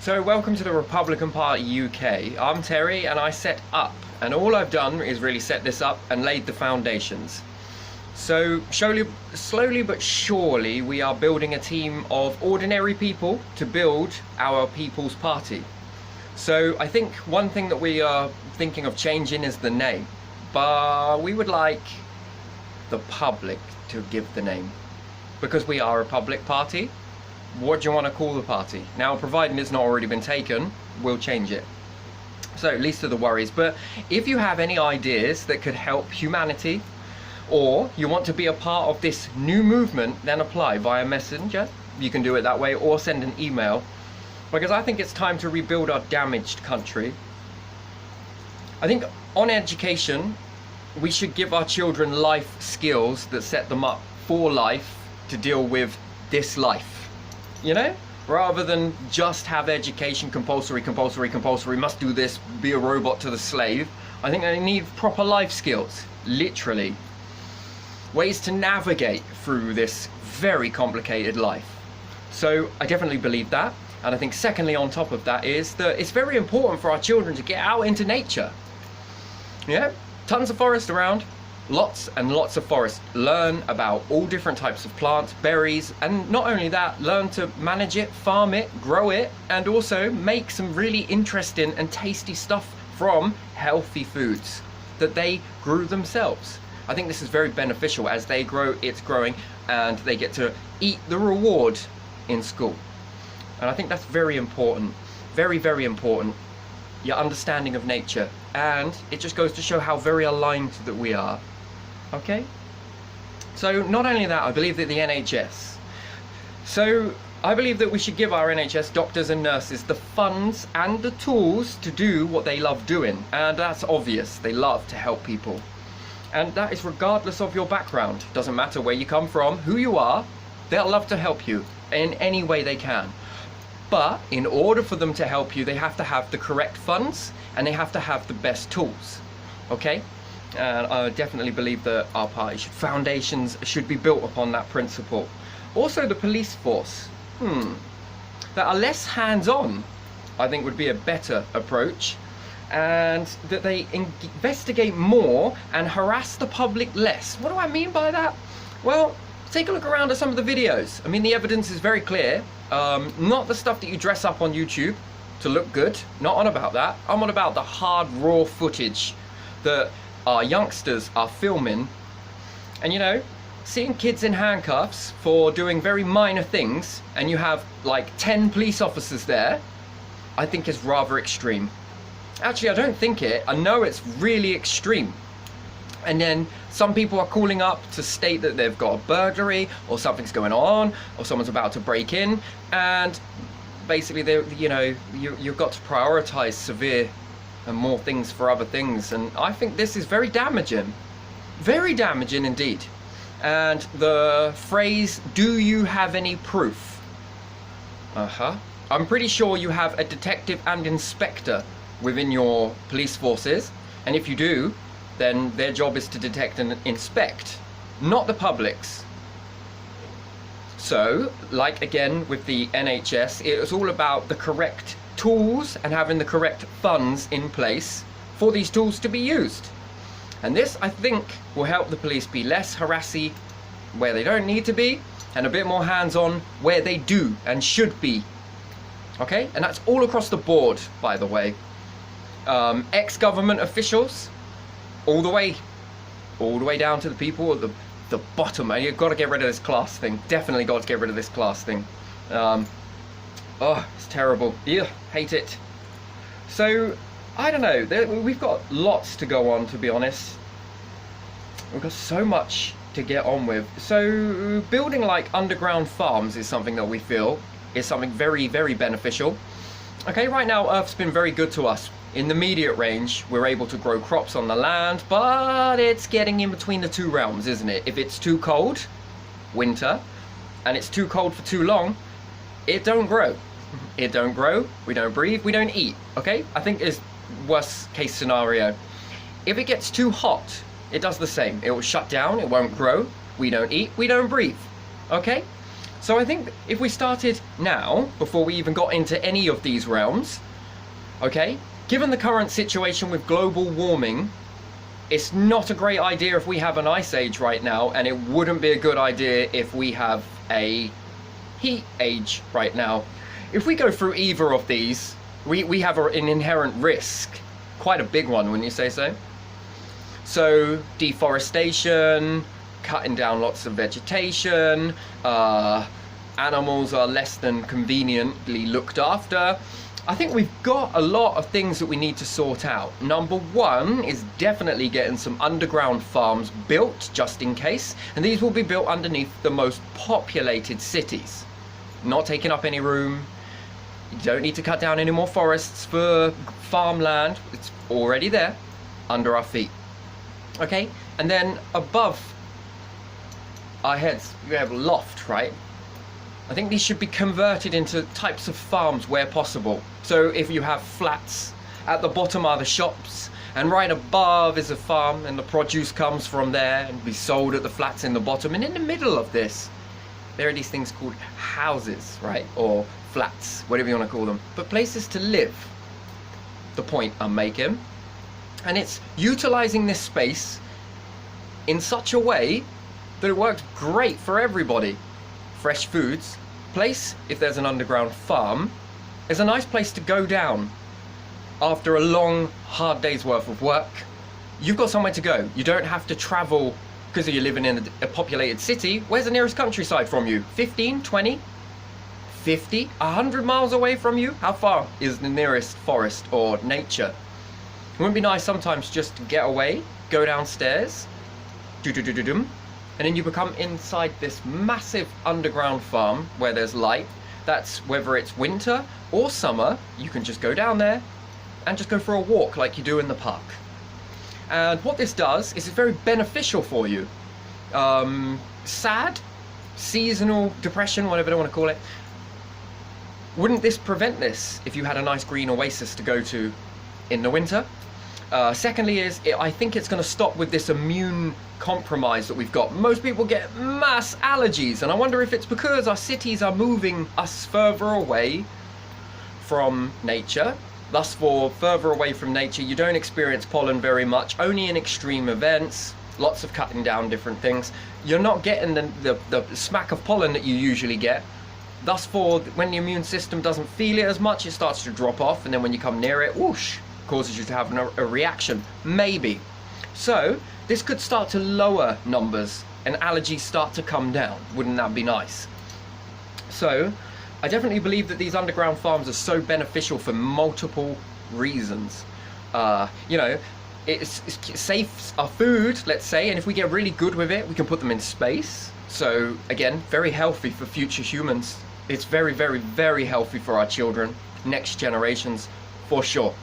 So welcome to the Republican Party UK. I'm Terry and I set up, and all I've done is really set this up and laid the foundations. So slowly but surely we are building a team of ordinary people to build our People's Party. So I think one thing that we are thinking of changing is the name, but we would like the public to give the name, because we are a public party. What do you want to call the party? Now, providing it's not already been taken, we'll change it. So, least of the worries. But if you have any ideas that could help humanity, or you want to be a part of this new movement, then apply via Messenger. You can do it that way, or send an email. Because I think it's time to rebuild our damaged country. I think on education, we should give our children life skills that set them up for life to deal with this life. You know, rather than just have education compulsory, must do this, be a robot to the slave. I think they need proper life skills, literally. Ways to navigate through this very complicated life. So I definitely believe that. And I think secondly, on top of that, is that it's very important for our children to get out into nature. Yeah, tons of forest around. Lots and lots of forest. Learn about all different types of plants, berries, and not only that, learn to manage it, farm it, grow it, and also make some really interesting and tasty stuff from healthy foods that they grew themselves. I think this is very beneficial. As they grow, it's growing, and they get to eat the reward in school. And I think that's very important. Very, very important. Your understanding of nature. And it just goes to show how very aligned that we are. Okay, so not only that, I believe that the NHS. So I believe that we should give our NHS doctors and nurses the funds and the tools to do what they love doing. And that's obvious, they love to help people. And that is regardless of your background. Doesn't matter where you come from, who you are, they'll love to help you in any way they can. But in order for them to help you, they have to have the correct funds and they have to have the best tools. Okay? And I definitely believe that our party foundations should be built upon that principle. Also the police force, that are less hands-on, I think would be a better approach, and that they investigate more and harass the public less. What do I mean by that? Well, take a look around at some of the videos. I mean, the evidence is very clear. Not the stuff that you dress up on YouTube to look good, not on about that. I'm on about the hard, raw footage that our youngsters are filming. And you know, seeing kids in handcuffs for doing very minor things, and you have like 10 police officers there, I think is rather extreme. Actually, I don't think it. I know it's really extreme. And then some people are calling up to state that they've got a burglary or something's going on or someone's about to break in, and basically you've got to prioritize severe and more things for other things. And I think this is very damaging indeed. And the phrase, do you have any proof? I'm pretty sure you have a detective and inspector within your police forces, and if you do, then their job is to detect and inspect, not the public's. So, like again with the NHS, it's all about the correct tools and having the correct funds in place for these tools to be used. And this, I think, will help the police be less harassy where they don't need to be, and a bit more hands-on where they do and should be. Okay? And that's all across the board, by the way. Ex-government officials, all the way down to the people at the bottom. And you've got to get rid of this class thing. Definitely got to get rid of this class thing. Oh, it's terrible. Yeah, hate it. So, I don't know. We've got lots to go on, to be honest. We've got so much to get on with. So, building like underground farms is something that we feel is something very, very beneficial. Okay, right now Earth's been very good to us. In the immediate range, we're able to grow crops on the land, but it's getting in between the two realms, isn't it? If it's too cold, winter, and it's too cold for too long, it don't grow. It don't grow, we don't breathe, we don't eat, okay? I think is worst case scenario. If it gets too hot, it does the same. It will shut down, it won't grow, we don't eat, we don't breathe, okay? So I think if we started now, before we even got into any of these realms, okay, given the current situation with global warming, it's not a great idea if we have an ice age right now, and it wouldn't be a good idea if we have a heat age right now. If we go through either of these, we have an inherent risk, quite a big one, wouldn't you say so? So deforestation, cutting down lots of vegetation, animals are less than conveniently looked after. I think we've got a lot of things that we need to sort out. Number one is definitely getting some underground farms built, just in case, and these will be built underneath the most populated cities, not taking up any room. You don't need to cut down any more forests for farmland. It's already there under our feet. Okay, and then above our heads we have loft, right? I think these should be converted into types of farms where possible. So if you have flats, at the bottom are the shops, and right above is a farm, and the produce comes from there and be sold at the flats in the bottom. And in the middle of this, there are these things called houses, right? Or flats, whatever you want to call them, but places to live. The point I'm making. And it's utilizing this space in such a way that it works great for everybody. Fresh foods. Place, if there's an underground farm, is a nice place to go down after a long, hard day's worth of work. You've got somewhere to go. You don't have to travel because you're living in a populated city. Where's the nearest countryside from you? 15, 20, 50, 100 miles away from you? How far is the nearest forest or nature? It wouldn't be nice sometimes just to get away, go downstairs, and then you become inside this massive underground farm where there's light. That's whether it's winter or summer, you can just go down there and just go for a walk like you do in the park. And what this does is it's very beneficial for you. Sad, seasonal depression, whatever they want to call it. Wouldn't this prevent this if you had a nice green oasis to go to in the winter? Secondly I think it's going to stop with this immune compromise that we've got. Most people get mass allergies, and I wonder if it's because our cities are moving us further away from nature. Thus, for further away from nature, you don't experience pollen very much, only in extreme events, lots of cutting down different things. You're not getting the smack of pollen that you usually get. Thus, when the immune system doesn't feel it as much, it starts to drop off, and then when you come near it, whoosh, causes you to have a reaction, maybe. So this could start to lower numbers and allergies start to come down. Wouldn't that be nice? So I definitely believe that these underground farms are so beneficial for multiple reasons. You know, it saves our food, let's say, and if we get really good with it, we can put them in space. So again, very healthy for future humans. It's very, very, very healthy for our children, next generations, for sure.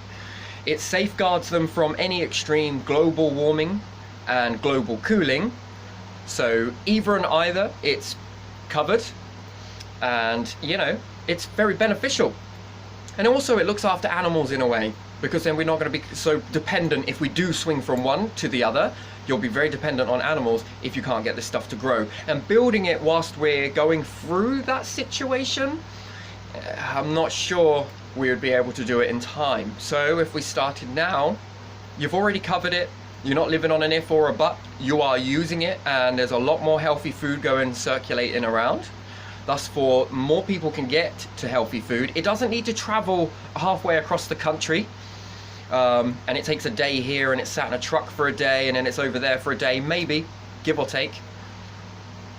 It safeguards them from any extreme global warming and global cooling. So either and either, it's covered, and you know, it's very beneficial. And also it looks after animals in a way, because then we're not going to be so dependent. If we do swing from one to the other, you'll be very dependent on animals if you can't get this stuff to grow. And building it whilst we're going through that situation, I'm not sure we would be able to do it in time. So if we started now, you've already covered it. You're not living on an if or a but. You are using it, and there's a lot more healthy food going circulating around. Thus, for more people can get to healthy food, it doesn't need to travel halfway across the country. And it takes a day here, and it's sat in a truck for a day, and then it's over there for a day, maybe, give or take.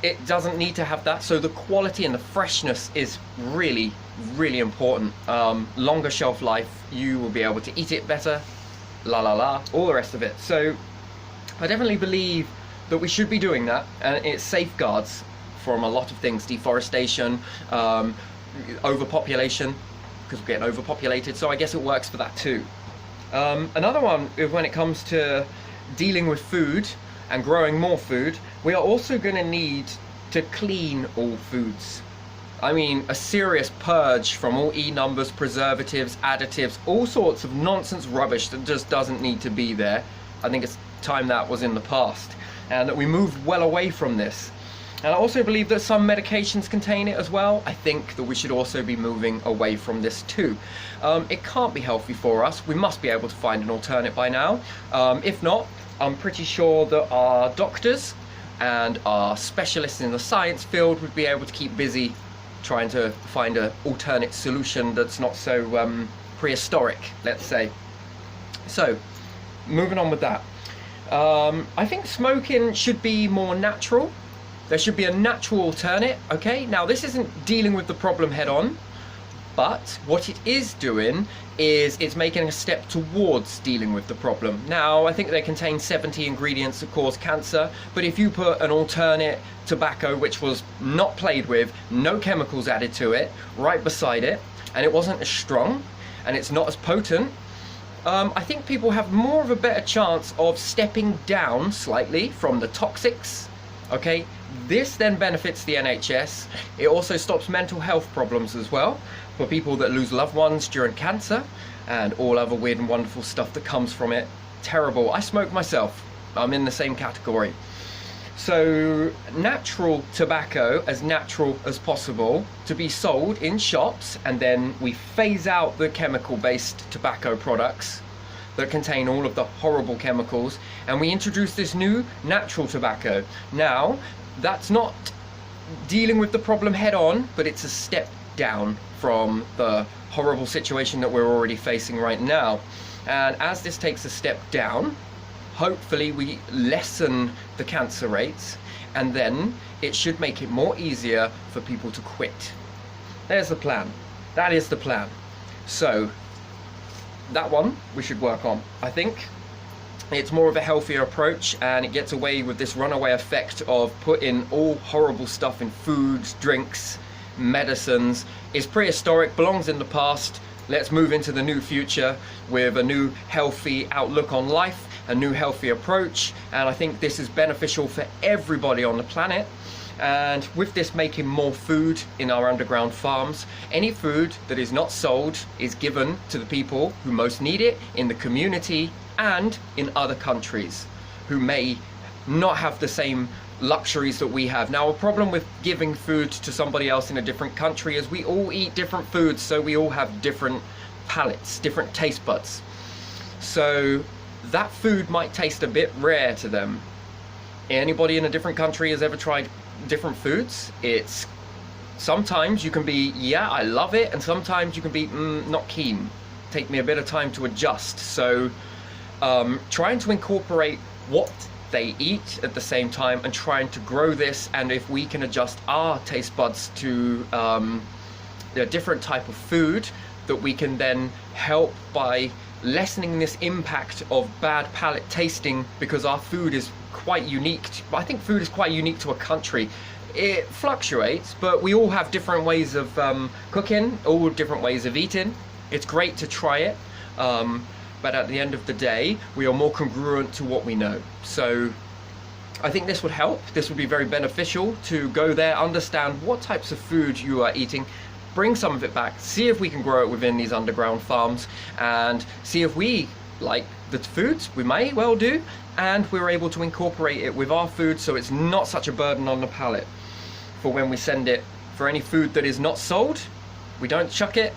It doesn't need to have that. So the quality and the freshness is really, really important. Longer shelf life, you will be able to eat it better, all the rest of it. So I definitely believe that we should be doing that, and it safeguards from a lot of things. Deforestation, overpopulation, because we're getting overpopulated, so I guess it works for that too. Another one, when it comes to dealing with food and growing more food, we are also going to need to clean all foods. I mean, a serious purge from all E-numbers, preservatives, additives, all sorts of nonsense rubbish that just doesn't need to be there. I think it's time that was in the past, and that we moved well away from this. And I also believe that some medications contain it as well. I think that we should also be moving away from this too. It can't be healthy for us. We must be able to find an alternate by now. If not, I'm pretty sure that our doctors and our specialists in the science field would be able to keep busy trying to find an alternate solution that's not so prehistoric, let's say. So, moving on with that. I think smoking should be more natural. There should be a natural alternate, okay? Now, this isn't dealing with the problem head on, but what it is doing is it's making a step towards dealing with the problem. Now, I think they contain 70 ingredients that cause cancer, but if you put an alternate tobacco which was not played with, no chemicals added to it, right beside it, and it wasn't as strong, and it's not as potent, I think people have more of a better chance of stepping down slightly from the toxics. Okay, this then benefits the NHS. It also stops mental health problems as well for people that lose loved ones during cancer and all other weird and wonderful stuff that comes from it. Terrible. I smoke myself. I'm in the same category. So natural tobacco, as natural as possible, to be sold in shops, and then we phase out the chemical-based tobacco products that contain all of the horrible chemicals, and we introduce this new natural tobacco. Now, that's not dealing with the problem head on, but it's a step down from the horrible situation that we're already facing right now. And as this takes a step down, hopefully we lessen the cancer rates, and then it should make it more easier for people to quit. There's the plan. That is the plan. So that one we should work on. I think it's more of a healthier approach, and it gets away with this runaway effect of putting all horrible stuff in foods, drinks, medicines. It's prehistoric, belongs in the past. Let's move into the new future with a new healthy outlook on life, a new healthy approach, and I think this is beneficial for everybody on the planet. And with this making more food in our underground farms, any food that is not sold is given to the people who most need it in the community and in other countries who may not have the same luxuries that we have. Now, a problem with giving food to somebody else in a different country is we all eat different foods, so we all have different palates, different taste buds. So that food might taste a bit rare to them. Anybody in a different country has ever tried different foods? It's sometimes you can be, yeah, I love it, and sometimes you can be not keen. Take me a bit of time to adjust. So trying to incorporate what they eat at the same time and trying to grow this, and if we can adjust our taste buds to a different type of food, that we can then help by lessening this impact of bad palate tasting, because our food is quite unique. I think food is quite unique to a country. It fluctuates, but we all have different ways of cooking, all different ways of eating. It's great to try it, but at the end of the day, we are more congruent to what we know. So I think this would help. This would be very beneficial to go there, understand what types of food you are eating, bring some of it back, see if we can grow it within these underground farms, and see if we like the foods. We may well do, and we're able to incorporate it with our food so it's not such a burden on the palate for when we send it. For any food that is not sold, we don't chuck it,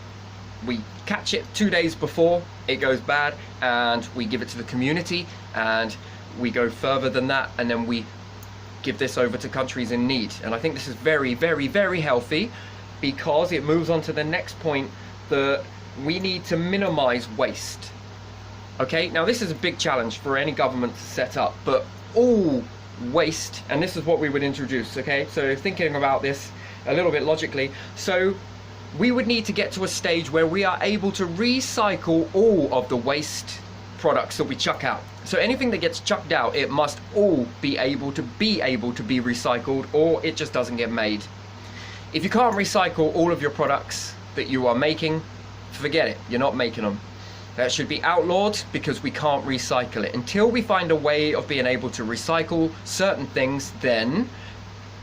we catch it 2 days before it goes bad, and we give it to the community, and we go further than that, and then we give this over to countries in need. And I think this is very, very, very healthy, because it moves on to the next point, that we need to minimize waste. Okay, now this is a big challenge for any government to set up, but all waste, and this is what we would introduce, okay? So thinking about this a little bit logically, so we would need to get to a stage where we are able to recycle all of the waste products that we chuck out. So anything that gets chucked out, it must all be able to be recycled, or it just doesn't get made. If you can't recycle all of your products that you are making, forget it, you're not making them. That should be outlawed, because we can't recycle it. Until we find a way of being able to recycle certain things, then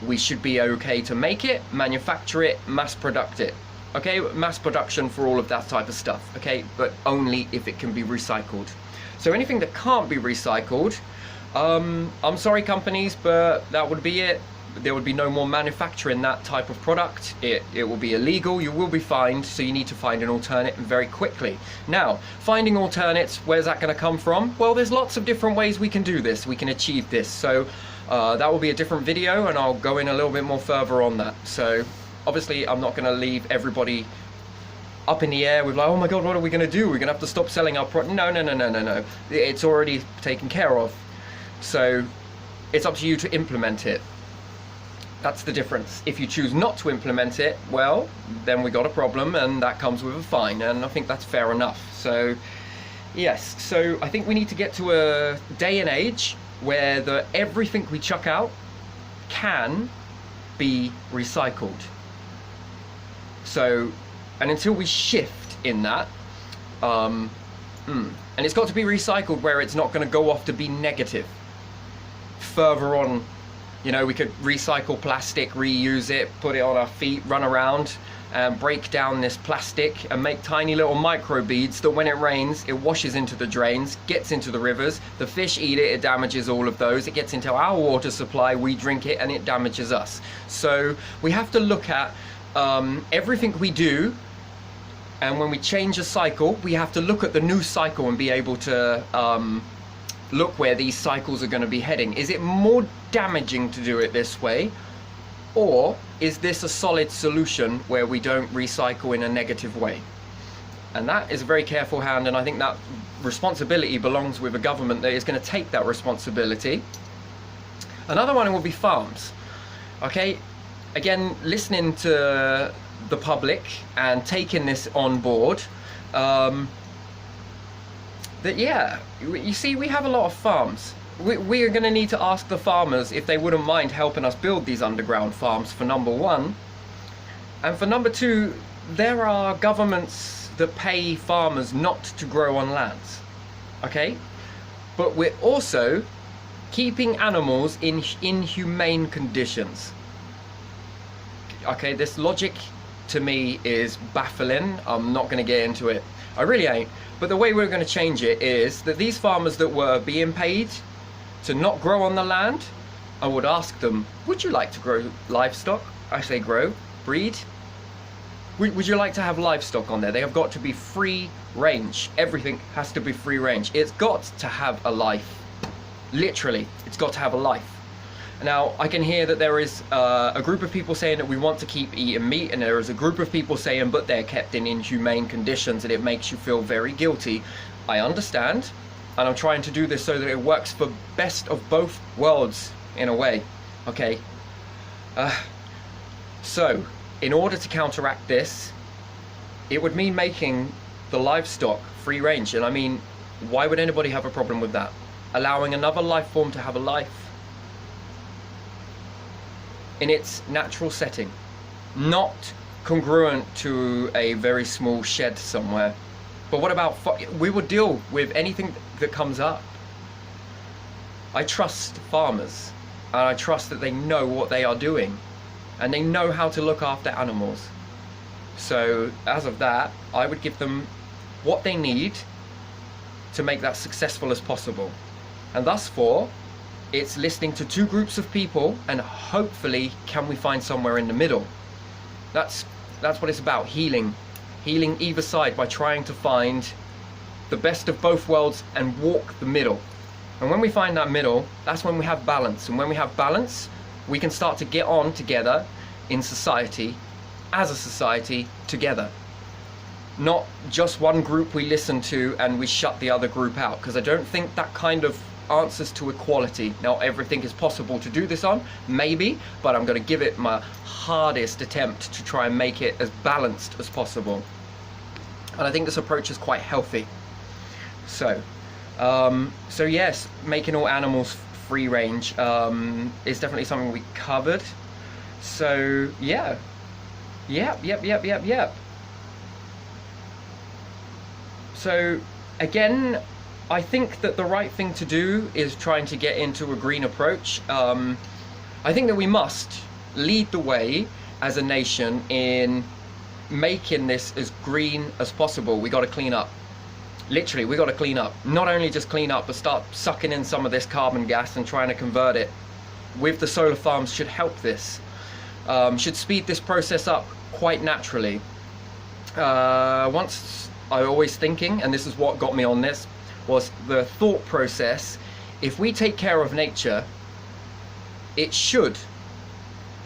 we should be okay to make it, manufacture it, mass product it. Okay, mass production for all of that type of stuff, okay, but only if it can be recycled. So anything that can't be recycled, I'm sorry companies, but that would be it. there would be no more manufacturing that type of product. It will be illegal, you will be fined, so you need to find an alternate very quickly. Now, finding alternates, where's that going to come from? Well, there's lots of different ways we can do this, we can achieve this. So that will be a different video, and I'll go in a little bit more further on that. So obviously I'm not going to leave everybody up in the air with like, oh my god, what are we going to do? We're going to have to stop selling our product. No. It's already taken care of. So it's up to you to implement it. That's the difference. If you choose not to implement it, well, then we got a problem, and that comes with a fine, and I think that's fair enough. So yes, so I think we need to get to a day and age where everything we chuck out can be recycled. So, and until we shift in that, and it's got to be recycled where it's not going to go off to be negative. Further on, you know, we could recycle plastic, reuse it, put it on our feet, run around and break down this plastic and make tiny little micro beads that when it rains, it washes into the drains, gets into the rivers, the fish eat it, it damages all of those, it gets into our water supply, we drink it, and it damages us. So we have to look at everything we do, and when we change a cycle, we have to look at the new cycle and be able to look where these cycles are going to be heading. Is it more damaging to do it this way, or is this a solid solution where we don't recycle in a negative way? And that is a very careful hand, and I think that responsibility belongs with a government that is going to take that responsibility. Another one will be farms. Okay, again, listening to the public and taking this on board, that yeah, you see, we have a lot of farms. We are going to need to ask the farmers if they wouldn't mind helping us build these underground farms, for number one. And for number two, there are governments that pay farmers not to grow on lands. Okay? But we're also keeping animals in inhumane conditions. Okay, this logic to me is baffling. I'm not going to get into it. I really ain't. But the way we're going to change it is that these farmers that were being paid to not grow on the land, I would ask them, would you like to grow livestock? I say grow, breed. Would you like to have livestock on there? They have got to be free range. Everything has to be free range. It's got to have a life. Literally, it's got to have a life. Now, I can hear that there is a group of people saying that we want to keep eating meat, and there is a group of people saying, but they're kept in inhumane conditions and it makes you feel very guilty. I understand, and I'm trying to do this so that it works for best of both worlds in a way. Okay. So, in order to counteract this, it would mean making the livestock free range. And I mean, why would anybody have a problem with that? Allowing another life form to have a life in its natural setting, not congruent to a very small shed somewhere. But what about, we will deal with anything that comes up. I trust farmers, and I trust that they know what they are doing, and they know how to look after animals. So as of that, I would give them what they need to make that successful as possible. And thus for, it's listening to two groups of people, and hopefully can we find somewhere in the middle. That's what it's about, healing either side by trying to find the best of both worlds and walk the middle. And when we find that middle, that's when we have balance. And when we have balance, we can start to get on together in society, as a society, together. Not just one group we listen to and we shut the other group out, because I don't think that kind of answers to equality. Now, everything is possible to do this on, maybe, but I'm going to give it my hardest attempt to try and make it as balanced as possible. And I think this approach is quite healthy. So yes, making all animals free range is definitely something we covered. So yeah, yep. So again, I think that the right thing to do is trying to get into a green approach. I think that we must lead the way as a nation in making this as green as possible. We got to clean up. Literally, we got to clean up. Not only just clean up, but start sucking in some of this carbon gas and trying to convert it with the solar farms should help this, should speed this process up quite naturally. Once I always thinking, and this is what got me on this, was the thought process: if we take care of nature, it should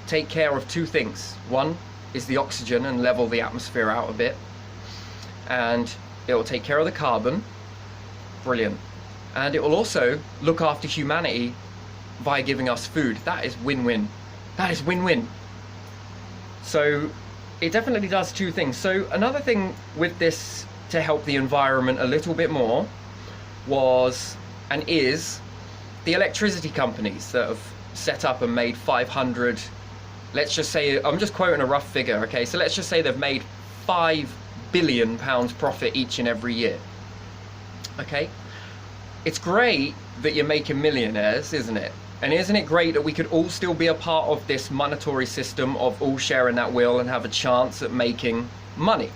take care of two things. One is the oxygen and level the atmosphere out a bit, and it will take care of the carbon. Brilliant. And it will also look after humanity by giving us food. That is win-win. That is win-win. So it definitely does two things. So another thing with this to help the environment a little bit more was, and is, the electricity companies that have set up and made 500, let's just say, I'm just quoting a rough figure, okay? So let's just say they've made £5 billion profit each and every year, okay? It's great that you're making millionaires, isn't it? And isn't it great that we could all still be a part of this monetary system of all sharing that will and have a chance at making money?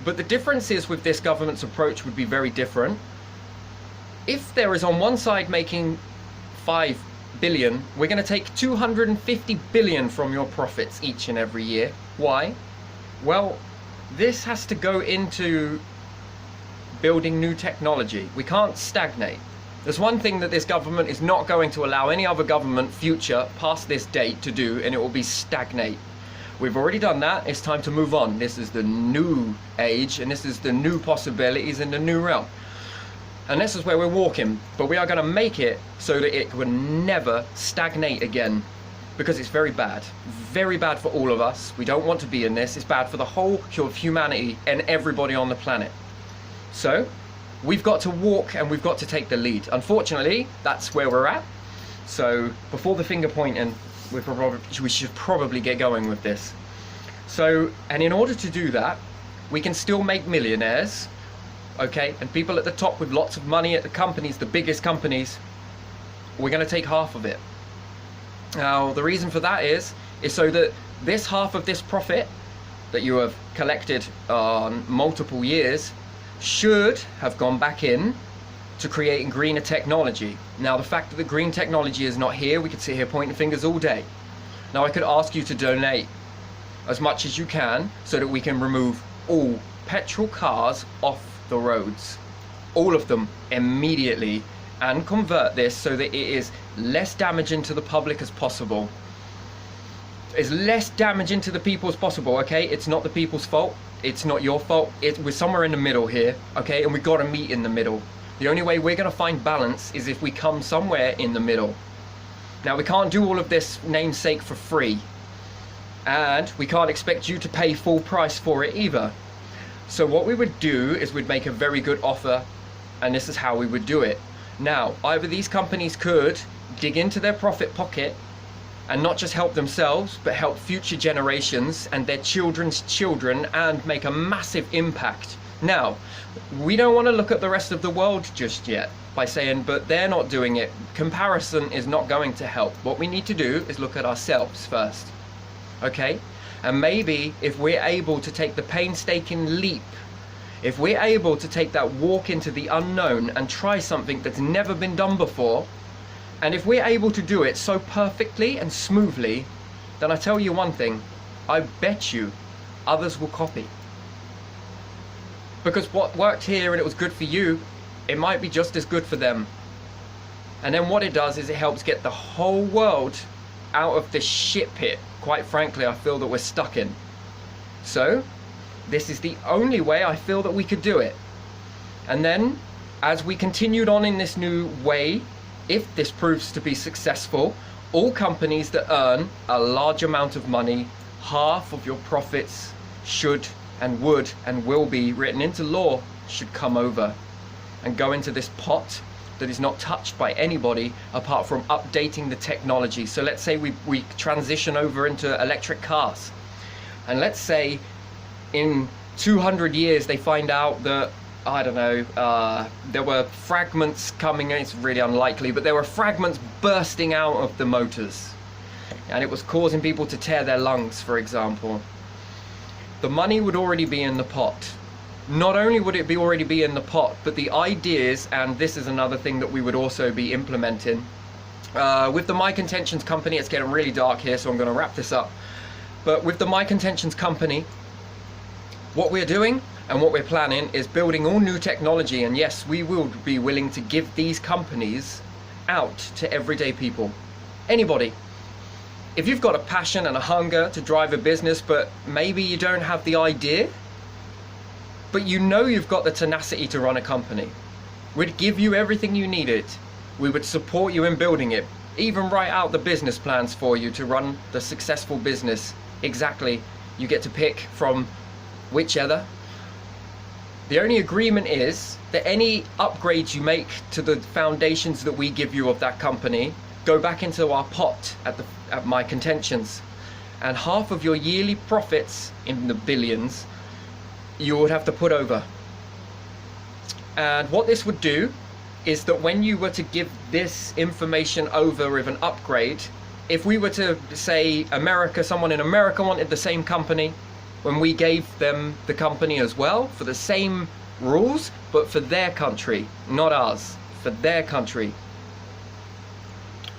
But the difference is, with this government's approach would be very different. If there is on one side making 5 billion, we're going to take 250 billion from your profits each and every year. Why? Well, this has to go into building new technology. We can't stagnate. There's one thing that this government is not going to allow any other government future past this date to do, and it will be stagnate. We've already done that. It's time to move on. This is the new age, and this is the new possibilities in the new realm. And this is where we're walking, but we are going to make it so that it will never stagnate again, because it's very bad for all of us. We don't want to be in this. It's bad for the whole of humanity and everybody on the planet. So we've got to walk, and we've got to take the lead. Unfortunately, that's where we're at. So before the finger pointing, we should probably get going with this. So, and in order to do that, we can still make millionaires, okay? And people at the top with lots of money at the companies, the biggest companies, we're going to take half of it. Now, the reason for that is so that this half of this profit that you have collected on multiple years should have gone back in to creating greener technology. Now, the fact that the green technology is not here, we could sit here pointing fingers all day. Now, I could ask you to donate as much as you can so that we can remove all petrol cars off the roads, all of them immediately, and convert this so that it is less damaging to the public as possible. As less damaging to the people as possible, okay? It's not the people's fault. It's not your fault. We're somewhere in the middle here, okay? And we've got to meet in the middle. The only way we're going to find balance is if we come somewhere in the middle. Now, we can't do all of this namesake for free, and we can't expect you to pay full price for it either. So what we would do is we'd make a very good offer, and this is how we would do it. Now, either these companies could dig into their profit pocket and not just help themselves, but help future generations and their children's children, and make a massive impact. Now, we don't want to look at the rest of the world just yet by saying, but they're not doing it. Comparison is not going to help. What we need to do is look at ourselves first, okay? And maybe if we're able to take the painstaking leap, if we're able to take that walk into the unknown and try something that's never been done before, and if we're able to do it so perfectly and smoothly, then I tell you one thing, I bet you others will copy. Because what worked here and it was good for you, it might be just as good for them. And then what it does is it helps get the whole world out of this shit pit, quite frankly, I feel that we're stuck in. So this is the only way I feel that we could do it. And then as we continued on in this new way, if this proves to be successful, all companies that earn a large amount of money, half of your profits should and would and will be written into law, should come over and go into this pot that is not touched by anybody apart from updating the technology. So let's say we transition over into electric cars, and let's say in 200 years they find out that, I don't know, there were fragments coming in. It's really unlikely, but there were fragments bursting out of the motors, and it was causing people to tear their lungs, for example. The money would already be in the pot. Not only would it already be in the pot, but the ideas, and this is another thing that we would also be implementing, With the My Contentions company, it's getting really dark here, so I'm going to wrap this up. But with the My Contentions company, what we're doing and what we're planning is building all new technology. And yes, we will be willing to give these companies out to everyday people. Anybody. If you've got a passion and a hunger to drive a business, but maybe you don't have the idea, but you know you've got the tenacity to run a company, we'd give you everything you needed. We would support you in building it, even write out the business plans for you to run the successful business. Exactly. You get to pick from whichever. The only agreement is that any upgrades you make to the foundations that we give you of that company go back into our pot at My Contentions, and half of your yearly profits, in the billions, you would have to put over. And what this would do is that when you were to give this information over with an upgrade, if we were to say America, someone in America wanted the same company, when we gave them the company as well for the same rules, but for their country, not ours, for their country.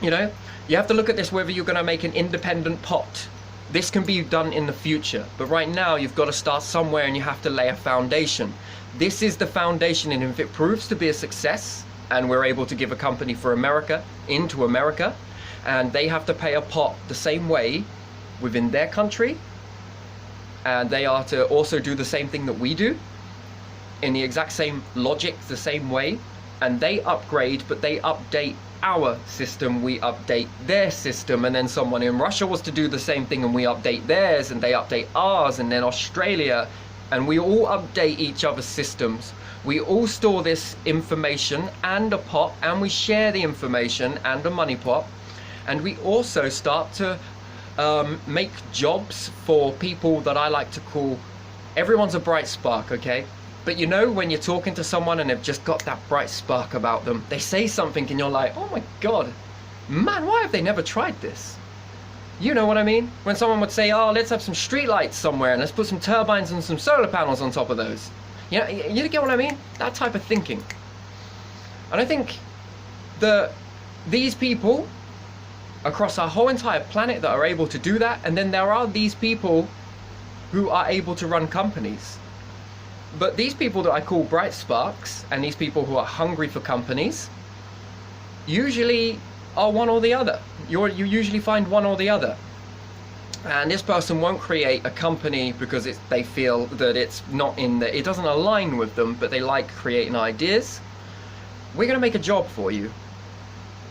You know, you have to look at this whether you're going to make an independent pot. This can be done in the future, but right now you've got to start somewhere and you have to lay a foundation. This is the foundation, and if it proves to be a success and we're able to give a company for America into America, and they have to pay a pot the same way within their country, and they are to also do the same thing that we do in the exact same logic, the same way, and they upgrade, but they update our system, we update their system, and then someone in Russia was to do the same thing and we update theirs, and they update ours, and then Australia, and we all update each other's systems. We all store this information and a pot, and we share the information and a money pot, and we also start to make jobs for people that I like to call, everyone's a bright spark, okay? But you know, when you're talking to someone and they've just got that bright spark about them, they say something and you're like, oh my God, man, why have they never tried this? You know what I mean? When someone would say, oh, let's have some street lights somewhere and let's put some turbines and some solar panels on top of those. You know, you get what I mean? That type of thinking. And I think that these people across our whole entire planet that are able to do that, and then there are these people who are able to run companies. But these people that I call bright sparks, and these people who are hungry for companies, usually are one or the other. You usually find one or the other. And this person won't create a company because they feel that it doesn't align with them, but they like creating ideas. We're going to make a job for you.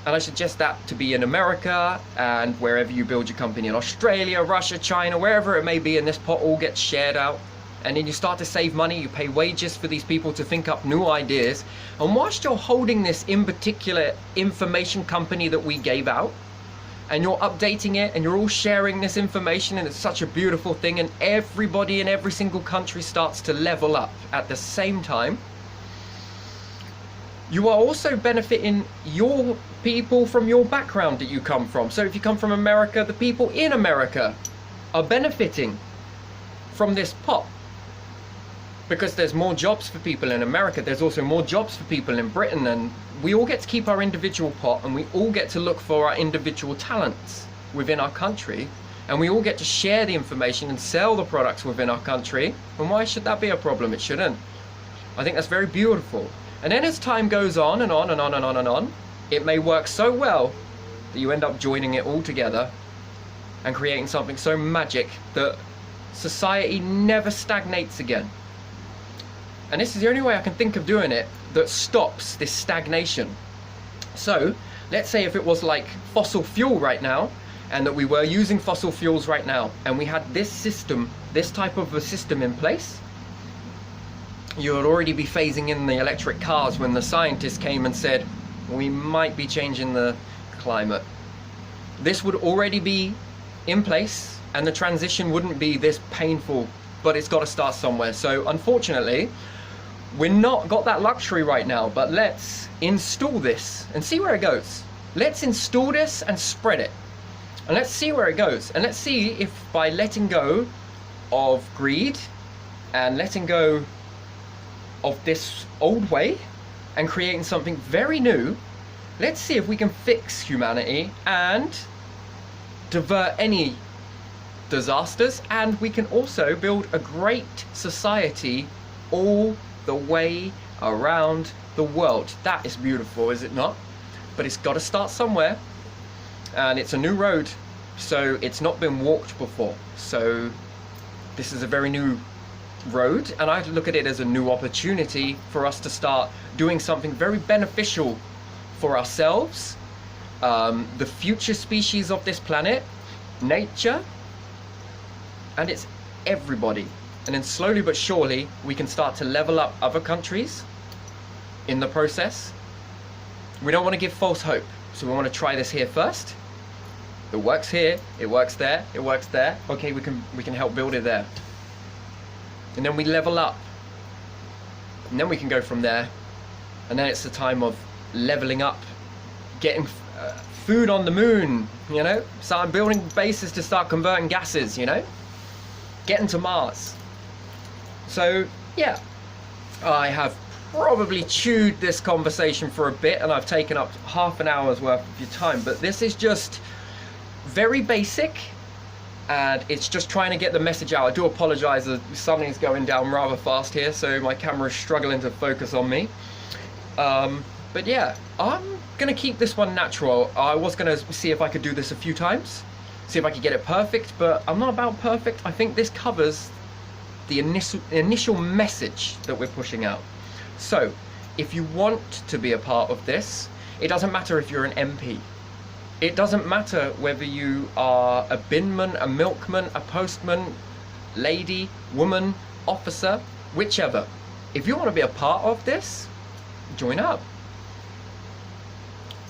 And I suggest that to be in America, and wherever you build your company, in Australia, Russia, China, wherever it may be, and this pot all gets shared out. And then you start to save money, you pay wages for these people to think up new ideas. And whilst you're holding this in particular information company that we gave out, and you're updating it, and you're all sharing this information, and it's such a beautiful thing, and everybody in every single country starts to level up at the same time, you are also benefiting your people from your background that you come from. So if you come from America, the people in America are benefiting from this pot. Because there's more jobs for people in America, there's also more jobs for people in Britain, and we all get to keep our individual pot, and we all get to look for our individual talents within our country, and we all get to share the information and sell the products within our country. And why should that be a problem? It shouldn't. I think that's very beautiful. And then as time goes on and on and on and on and on, it may work so well that you end up joining it all together and creating something so magic that society never stagnates again. And this is the only way I can think of doing it that stops this stagnation. So let's say if it was like fossil fuel right now, and that we were using fossil fuels right now, and we had this system, this type of a system in place, you would already be phasing in the electric cars when the scientists came and said, we might be changing the climate. This would already be in place, and the transition wouldn't be this painful, but it's got to start somewhere. So unfortunately, we're not got that luxury right now, but let's install this and see where it goes. Let's install this and spread it. And let's see where it goes. And let's see if by letting go of greed and letting go of this old way and creating something very new, let's see if we can fix humanity and divert any disasters, and we can also build a great society all the way around the world. That is beautiful, is it not? But it's got to start somewhere, and it's a new road, so it's not been walked before. So this is a very new road, and I look at it as a new opportunity for us to start doing something very beneficial for ourselves, the future species of this planet, nature, and it's everybody. And then slowly but surely we can start to level up other countries in the process. We don't want to give false hope, so we want to try this here first. It works here, it works there, it works there. Okay, we can help build it there. And then we level up. And then we can go from there. And then it's the time of leveling up, getting food on the moon, you know? Start building bases to start converting gases, you know? Getting to Mars. So, yeah. I have probably chewed this conversation for a bit, and I've taken up half an hour's worth of your time, but this is just very basic, and it's just trying to get the message out. I do apologize that something's going down rather fast here, so my camera is struggling to focus on me. But yeah, I'm gonna keep this one natural. I was gonna see if I could do this a few times, see if I could get it perfect, but I'm not about perfect. I think this covers the initial message that we're pushing out. So if you want to be a part of this, it doesn't matter if you're an MP. It doesn't matter whether you are a binman, a milkman, a postman, lady, woman, officer, whichever. If you want to be a part of this, join up.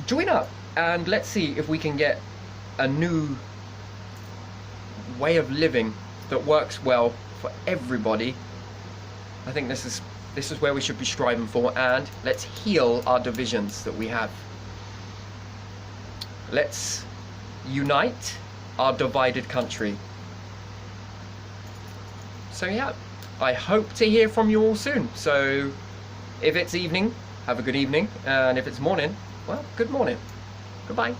Join up, and let's see if we can get a new way of living that works well for everybody. I think this is where we should be striving for, and let's heal our divisions that we have. Let's unite our divided country. So yeah, I hope to hear from you all soon. So if it's evening, have a good evening, and if it's morning, well, good morning. Goodbye.